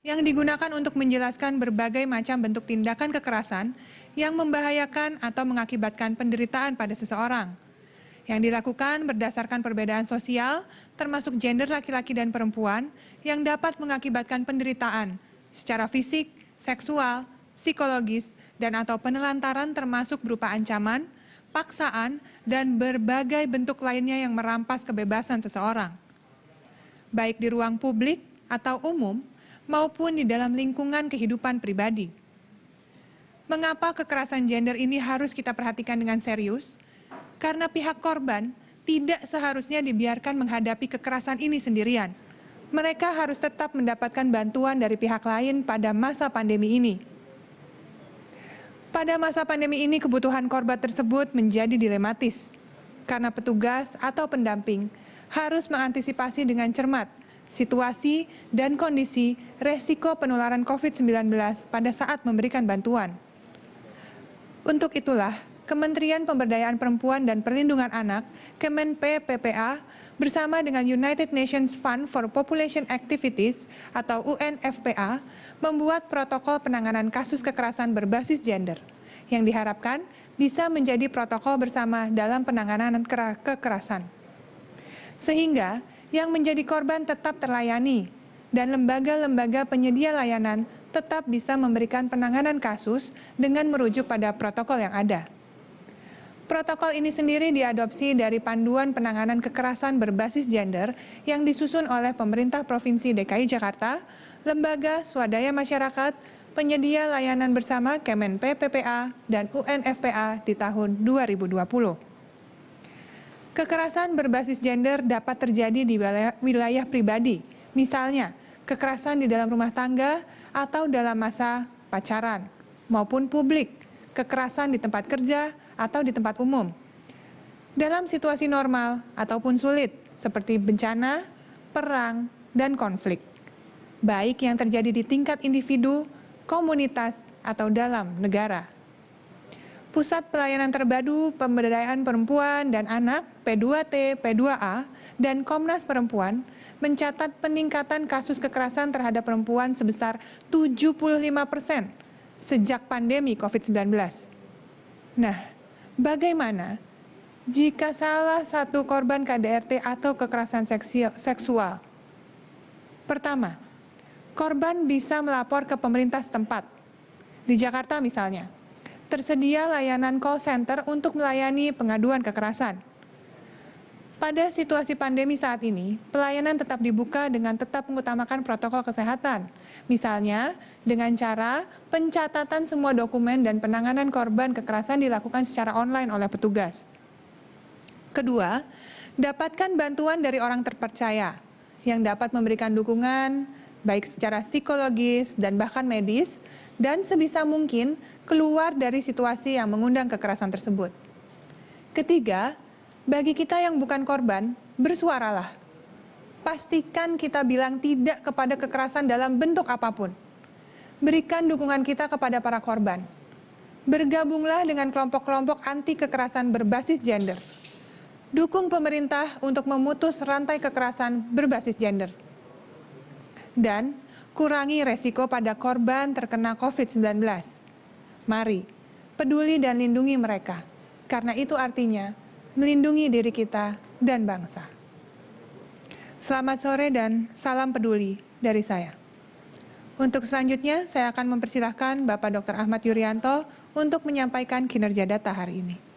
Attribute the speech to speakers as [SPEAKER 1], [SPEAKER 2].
[SPEAKER 1] yang digunakan untuk menjelaskan berbagai macam bentuk tindakan kekerasan yang membahayakan atau mengakibatkan penderitaan pada seseorang. Yang dilakukan berdasarkan perbedaan sosial, termasuk gender laki-laki dan perempuan, yang dapat mengakibatkan penderitaan secara fisik, seksual, psikologis, dan atau penelantaran termasuk berupa ancaman, paksaan, dan berbagai bentuk lainnya yang merampas kebebasan seseorang. Baik di ruang publik atau umum, maupun di dalam lingkungan kehidupan pribadi. Mengapa kekerasan gender ini harus kita perhatikan dengan serius? Karena pihak korban tidak seharusnya dibiarkan menghadapi kekerasan ini sendirian. Mereka harus tetap mendapatkan bantuan dari pihak lain pada masa pandemi ini. Pada masa pandemi ini, kebutuhan korban tersebut menjadi dilematis, karena petugas atau pendamping harus mengantisipasi dengan cermat situasi dan kondisi resiko penularan COVID-19 pada saat memberikan bantuan. Untuk itulah, Kementerian Pemberdayaan Perempuan dan Perlindungan Anak, Kemen-PPPA, bersama dengan United Nations Fund for Population Activities atau UNFPA, membuat protokol penanganan kasus kekerasan berbasis gender, yang diharapkan bisa menjadi protokol bersama dalam penanganan kekerasan. Sehingga, yang menjadi korban tetap terlayani, dan lembaga-lembaga penyedia layanan tetap bisa memberikan penanganan kasus dengan merujuk pada protokol yang ada. Protokol ini sendiri diadopsi dari panduan penanganan kekerasan berbasis gender yang disusun oleh pemerintah Provinsi DKI Jakarta, lembaga swadaya masyarakat, penyedia layanan bersama Kemen-PPPA dan UNFPA di tahun 2020. Kekerasan berbasis gender dapat terjadi di wilayah pribadi, misalnya kekerasan di dalam rumah tangga atau dalam masa pacaran, maupun publik, kekerasan di tempat kerja atau di tempat umum. Dalam situasi normal ataupun sulit, seperti bencana, perang, dan konflik, baik yang terjadi di tingkat individu, komunitas, atau dalam negara. Pusat Pelayanan Terpadu Pemberdayaan Perempuan dan Anak P2T, P2A, dan Komnas Perempuan mencatat peningkatan kasus kekerasan terhadap perempuan sebesar 75% sejak pandemi COVID-19. Nah, bagaimana jika salah satu korban KDRT atau kekerasan seksual? Pertama, korban bisa melapor ke pemerintah setempat. Di Jakarta misalnya, tersedia layanan call center untuk melayani pengaduan kekerasan. Pada situasi pandemi saat ini, pelayanan tetap dibuka dengan tetap mengutamakan protokol kesehatan. Misalnya, dengan cara pencatatan semua dokumen dan penanganan korban kekerasan dilakukan secara online oleh petugas. Kedua, dapatkan bantuan dari orang terpercaya yang dapat memberikan dukungan, baik secara psikologis dan bahkan medis, dan sebisa mungkin keluar dari situasi yang mengundang kekerasan tersebut. Ketiga, bagi kita yang bukan korban, bersuaralah. Pastikan kita bilang tidak kepada kekerasan dalam bentuk apapun. Berikan dukungan kita kepada para korban. Bergabunglah dengan kelompok-kelompok anti kekerasan berbasis gender. Dukung pemerintah untuk memutus rantai kekerasan berbasis gender. Dan kurangi resiko pada korban terkena COVID-19. Mari, peduli dan lindungi mereka, karena itu artinya melindungi diri kita dan bangsa. Selamat sore dan salam peduli dari saya. Untuk selanjutnya, saya akan mempersilahkan Bapak Dr. Ahmad Yuryanto untuk menyampaikan kinerja data hari ini.